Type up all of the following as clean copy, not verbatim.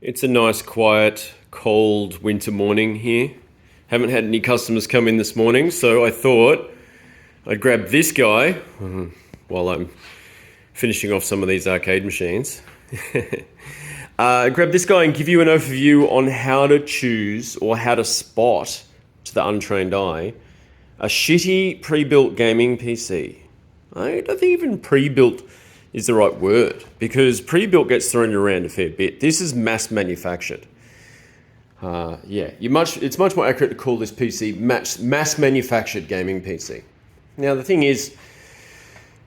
It's a nice, quiet, cold winter morning here. Haven't had any customers come in this morning, so I thought I'd grab this guy while I'm finishing off some of these arcade machines. Grab this guy and give you an overview on how to choose or how to spot, to the untrained eye, a shitty pre-built gaming PC. I don't think even pre-built is the right word, because pre-built gets thrown around a fair bit. This is mass manufactured. It's much more accurate to call this PC mass manufactured gaming PC. Now the thing is,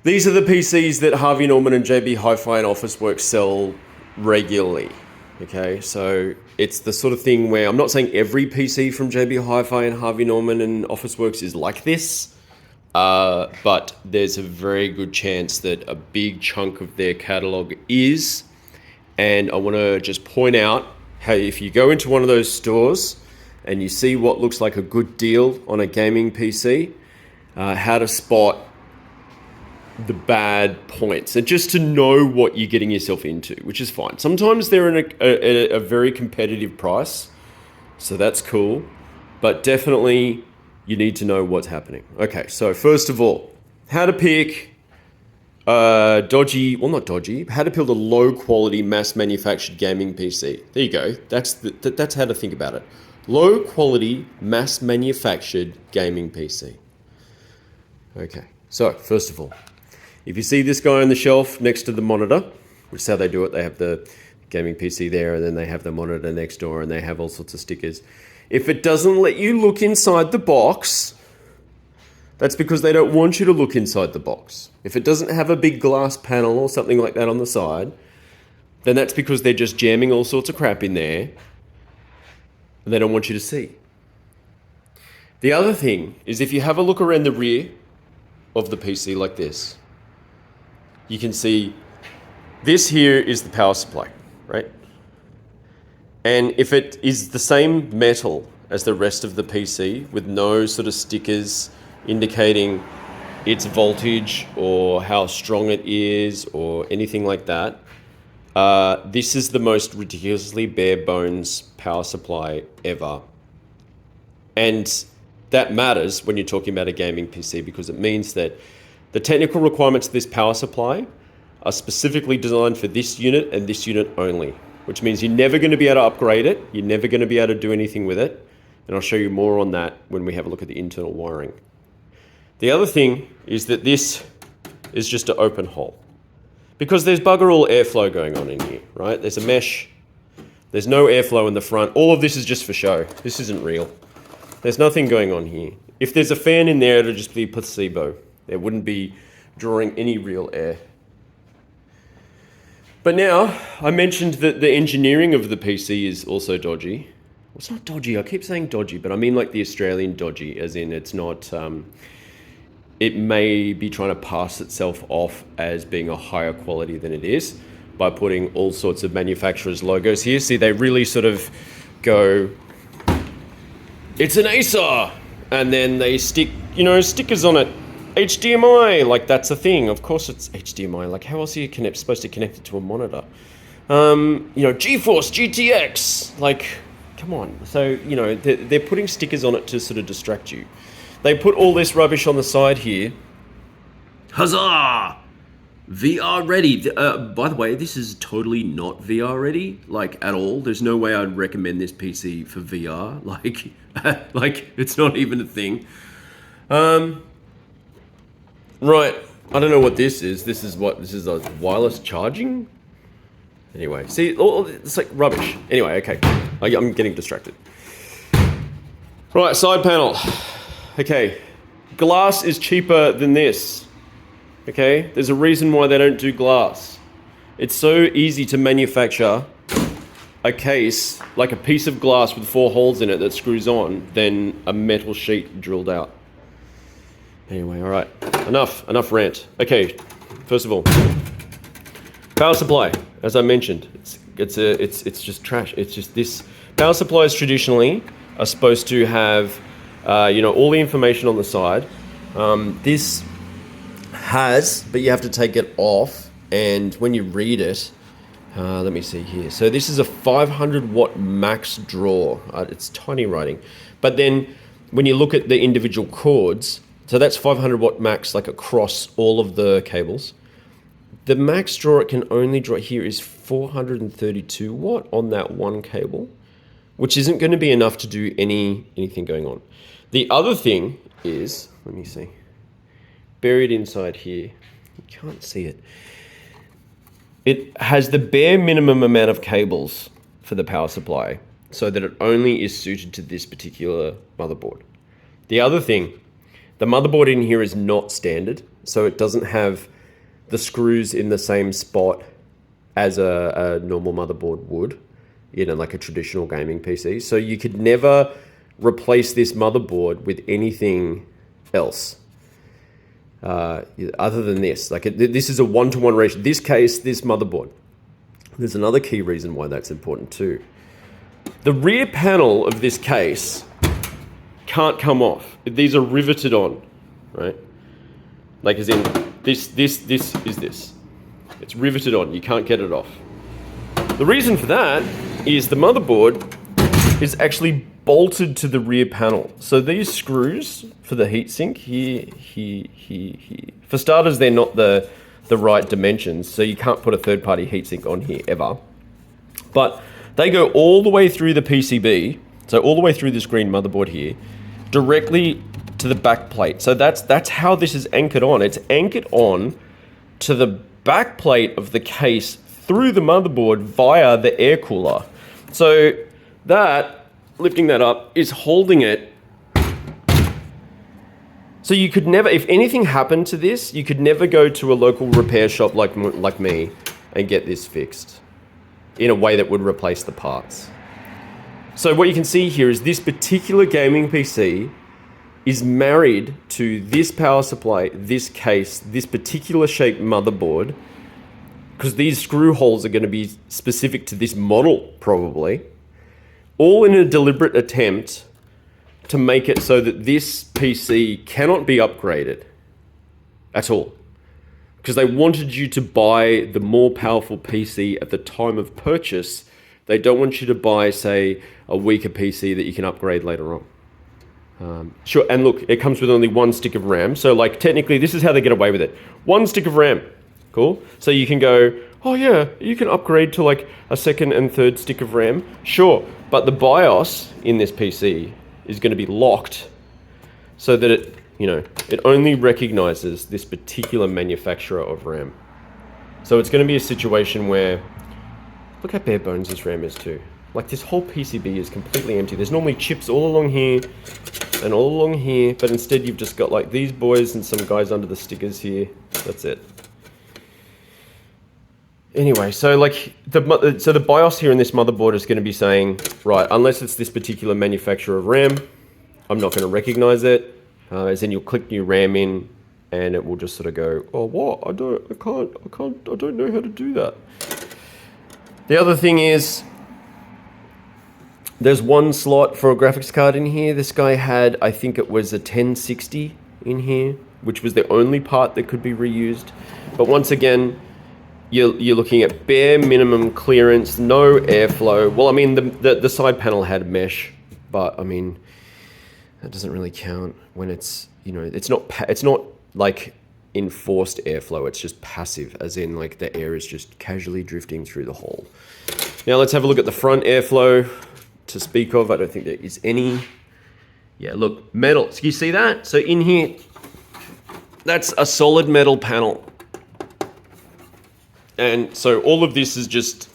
these are the PCs that Harvey Norman and JB HiFi and Officeworks sell regularly. Okay, so it's the sort of thing where I'm not saying every PC from JB HiFi and Harvey Norman and Officeworks is like this. But there's a very good chance that a big chunk of their catalog is. And I want to just point out how if you go into one of those stores and you see what looks like a good deal on a gaming PC, how to spot the bad points and just to know what you're getting yourself into, which is fine. Sometimes they're in a very competitive price, so that's cool, but definitely you need to know what's happening. Okay, so first of all, how to pick how to build a low quality mass manufactured gaming PC. There you go. That's how to think about it. Low quality mass manufactured gaming PC. Okay, so first of all, if you see this guy on the shelf next to the monitor, which is how they do it, they have the gaming PC there and then they have the monitor next door and they have all sorts of stickers. If it doesn't let you look inside the box, that's because they don't want you to look inside the box. If it doesn't have a big glass panel or something like that on the side, then that's because they're just jamming all sorts of crap in there and they don't want you to see. The other thing is if you have a look around the rear of the PC like this, you can see this here is the power supply, right? And if it is the same metal as the rest of the PC with no sort of stickers indicating its voltage or how strong it is or anything like that, this is the most ridiculously bare bones power supply ever. And that matters when you're talking about a gaming PC because it means that the technical requirements of this power supply are specifically designed for this unit and this unit only, which means you're never going to be able to upgrade it. You're never going to be able to do anything with it. And I'll show you more on that when we have a look at the internal wiring. The other thing is that this is just an open hole because there's bugger all airflow going on in here, right? There's a mesh. There's no airflow in the front. All of this is just for show. This isn't real. There's nothing going on here. If there's a fan in there, it'll just be placebo. It wouldn't be drawing any real air. But now, I mentioned that the engineering of the PC is also dodgy. Well, it's not dodgy, I keep saying dodgy, but I mean like the Australian dodgy, as in it's not, it may be trying to pass itself off as being a higher quality than it is by putting all sorts of manufacturers' logos here. See, they really sort of go, it's an Acer, and then they stick, stickers on it. HDMI, like that's a thing. Of course it's HDMI. Like how else are you supposed to connect it to a monitor? GeForce GTX. Like, come on. So, they're putting stickers on it to sort of distract you. They put all this rubbish on the side here. Huzzah! VR ready. By the way, this is totally not VR ready, like at all. There's no way I'd recommend this PC for VR. Like it's not even a thing. Right, I don't know what this is. This is a wireless charging? Anyway, see, it's like rubbish. Anyway, okay, I'm getting distracted. Right, side panel. Okay, glass is cheaper than this. Okay, there's a reason why they don't do glass. It's so easy to manufacture a case, like a piece of glass with 4 holes in it that screws on, than a metal sheet drilled out. Anyway, all right, enough rant. Okay, first of all, power supply. As I mentioned, it's just trash. It's just this. Power supplies traditionally are supposed to have, all the information on the side. This has, but you have to take it off, and when you read it, Let me see here. So this is a 500 watt max draw. It's tiny writing. But then when you look at the individual cords, so that's 500 watt max like across all of the cables. The max draw it can only draw here is 432 watt on that one cable, which isn't going to be enough to do anything going on. The other thing is, let me see, buried inside here, you can't see it. It has the bare minimum amount of cables for the power supply so that it only is suited to this particular motherboard. The other thing, the motherboard in here is not standard, so it doesn't have the screws in the same spot as a normal motherboard would, you know, like a traditional gaming PC. So you could never replace this motherboard with anything else. Other than this, like this is a 1-to-1 ratio. This case, this motherboard. There's another key reason why that's important too. The rear panel of this case can't come off. These are riveted on, right? Like as in this is this. It's riveted on. You can't get it off. The reason for that is the motherboard is actually bolted to the rear panel. So these screws for the heatsink here. For starters, they're not the right dimensions, so you can't put a third-party heatsink on here ever. But they go all the way through the PCB, so all the way through this green motherboard here, directly to the back plate. So that's how this is anchored on. It's anchored on to the back plate of the case through the motherboard via the air cooler. So that, lifting that up, is holding it. So you could never, if anything happened to this, you could never go to a local repair shop like me and get this fixed in a way that would replace the parts. So what you can see here is this particular gaming PC is married to this power supply, this case, this particular shaped motherboard, because these screw holes are going to be specific to this model probably, all in a deliberate attempt to make it so that this PC cannot be upgraded at all. Because they wanted you to buy the more powerful PC at the time of purchase. They don't want you to buy, say, a weaker PC that you can upgrade later on. Sure, and look, it comes with only one stick of RAM. So like technically, this is how they get away with it. One stick of RAM, cool? So you can go, oh yeah, you can upgrade to like a second and third stick of RAM. Sure, but the BIOS in this PC is going to be locked so that it, you know, it only recognizes this particular manufacturer of RAM. So it's going to be a situation where, look how bare bones this RAM is too. Like this whole PCB is completely empty. There's normally chips all along here and all along here, but instead you've just got like these boys and some guys under the stickers here. That's it. Anyway, so like the BIOS here in this motherboard is going to be saying, right, unless it's this particular manufacturer of RAM, I'm not going to recognize it. As in you'll click new RAM in and it will just sort of go, oh, what? I don't know how to do that. The other thing is, there's one slot for a graphics card in here. This guy had, I think it was a 1060 in here, which was the only part that could be reused. But once again, you're looking at bare minimum clearance, no airflow. Well, I mean, the side panel had mesh, but I mean, that doesn't really count when it's, you know, it's not like enforced airflow. It's just passive, as in like the air is just casually drifting through the hole. Now let's have a look at the front airflow to speak of. I don't think there is any. Yeah, look, metal. So you see that? So in here, that's a solid metal panel. And so all of this is just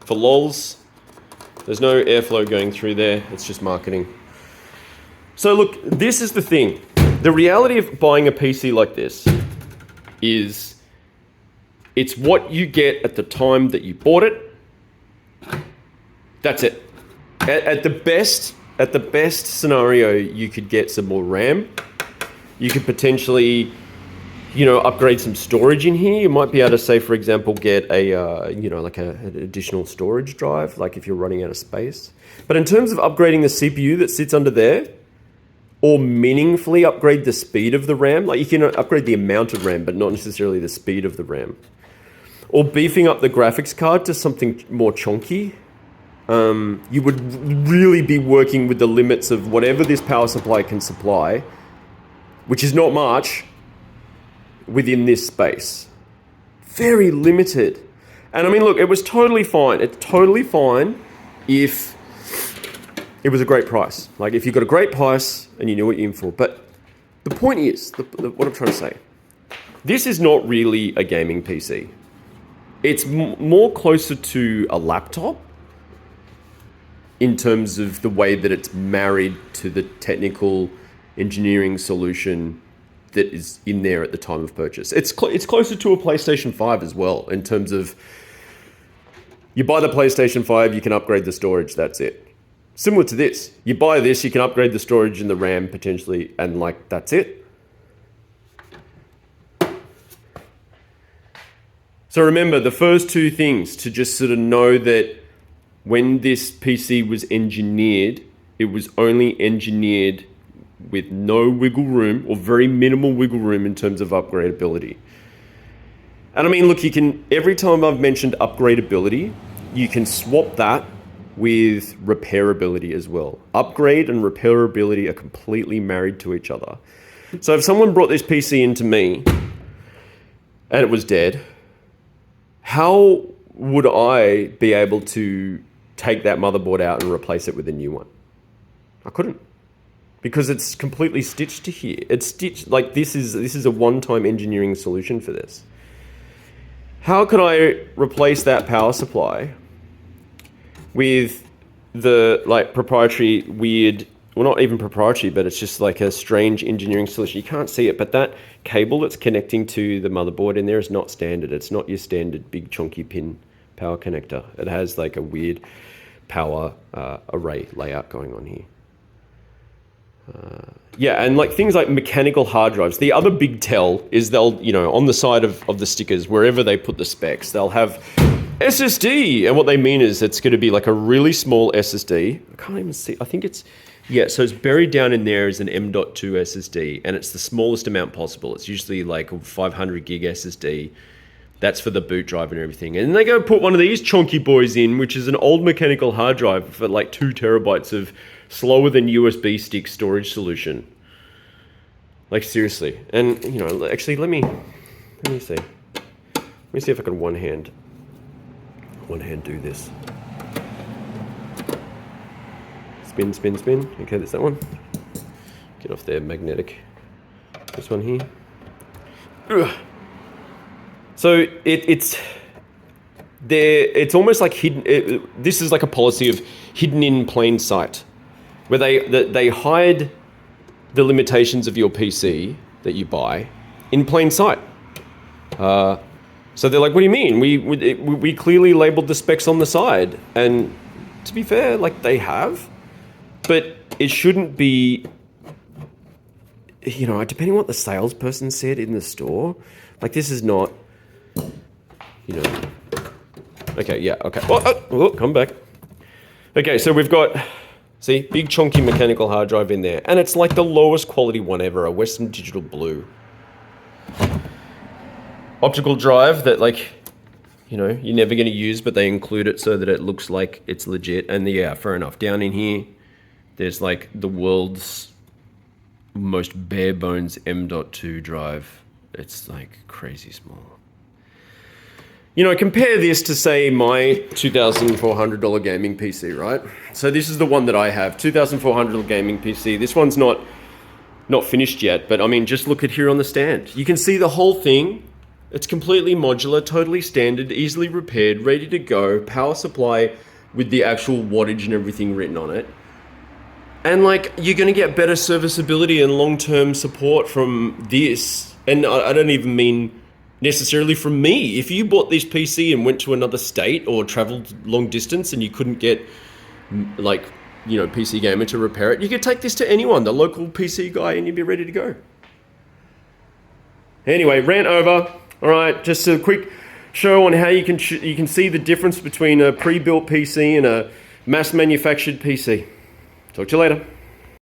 for lols. There's no airflow going through there. It's just marketing. So look, this is the thing. The reality of buying a PC like this is it's what you get at the time that you bought it. That's it. At the best scenario, you could get some more RAM. You could potentially, you know, upgrade some storage in here. You might be able to, say, for example, get a, you know, like an additional storage drive, like if you're running out of space. But in terms of upgrading the CPU that sits under there, or meaningfully upgrade the speed of the RAM, like you can upgrade the amount of RAM, but not necessarily the speed of the RAM. or beefing up the graphics card to something more chunky, you would really be working with the limits of whatever this power supply can supply, which is not much within this space. Very limited. And I mean, look, it was totally fine. It's totally fine if it was a great price. Like if you got a great price and you knew what you're in for. But the point is, what I'm trying to say, this is not really a gaming PC. It's more closer to a laptop in terms of the way that it's married to the technical engineering solution that is in there at the time of purchase. It's closer to a PlayStation 5 as well, in terms of you buy the PlayStation 5, you can upgrade the storage, that's it. Similar to this. You buy this, you can upgrade the storage and the RAM potentially, and like, that's it. So remember, the first two things to just sort of know that when this PC was engineered, it was only engineered with no wiggle room or very minimal wiggle room in terms of upgradability. And I mean, look, you can, every time I've mentioned upgradability, you can swap that with repairability as well. Upgrade and repairability are completely married to each other. So if someone brought this PC into me and it was dead, how would I be able to take that motherboard out and replace it with a new one? I couldn't, because it's completely stitched to here. It's stitched, like this is a one-time engineering solution for this. How could I replace that power supply with the like proprietary weird, well, not even proprietary, but it's just like a strange engineering solution. You can't see it, but that cable that's connecting to the motherboard in there is not standard. It's not your standard big chunky pin power connector. It has like a weird power array layout going on here. Yeah, and like things like mechanical hard drives. The other big tell is they'll, you know, on the side of the stickers, wherever they put the specs, they'll have SSD. And what they mean is it's going to be like a really small SSD. I can't even see. I think it's, yeah, so it's buried down in there as an M.2 SSD, and it's the smallest amount possible. It's usually like a 500 gig SSD. That's for the boot drive and everything. And they go put one of these chunky boys in, which is an old mechanical hard drive for like 2 terabytes of slower than USB stick storage solution. Like seriously. And you know, actually let me see. Let me see if I can one hand do this. Spin, spin, spin. Okay, there's that one. Get off there, magnetic. This one here. Ugh. So it's there. It's almost like hidden. This is like a policy of hidden in plain sight, where they hide the limitations of your PC that you buy in plain sight. So they're like, "What do you mean? We clearly labeled the specs on the side." And to be fair, like they have, but it shouldn't be. You know, depending on what the salesperson said in the store, like this is not. You know. Okay, yeah, okay. Oh, come back. Okay, so we've got, see, big chunky mechanical hard drive in there. And it's like the lowest quality one ever, a Western Digital Blue. Optical drive that like, you know, you're never going to use, but they include it so that it looks like it's legit. And yeah, fair enough. Down in here, there's like the world's most bare bones M.2 drive. It's like crazy small. You know, compare this to, say, my $2,400 gaming PC, right? So this is the one that I have, $2,400 gaming PC. This one's not finished yet, but I mean, just look at here on the stand. You can see the whole thing. It's completely modular, totally standard, easily repaired, ready to go, power supply with the actual wattage and everything written on it. And like, you're gonna get better serviceability and long-term support from this. And I don't even mean necessarily from me. If you bought this PC and went to another state or traveled long distance and you couldn't get like, you know, PCGAMER to repair it, you could take this to anyone, the local PC guy, and you'd be ready to go. Anyway, rant over. All right, just a quick show on how you can see the difference between a pre-built PC and a mass manufactured PC. Talk to you later.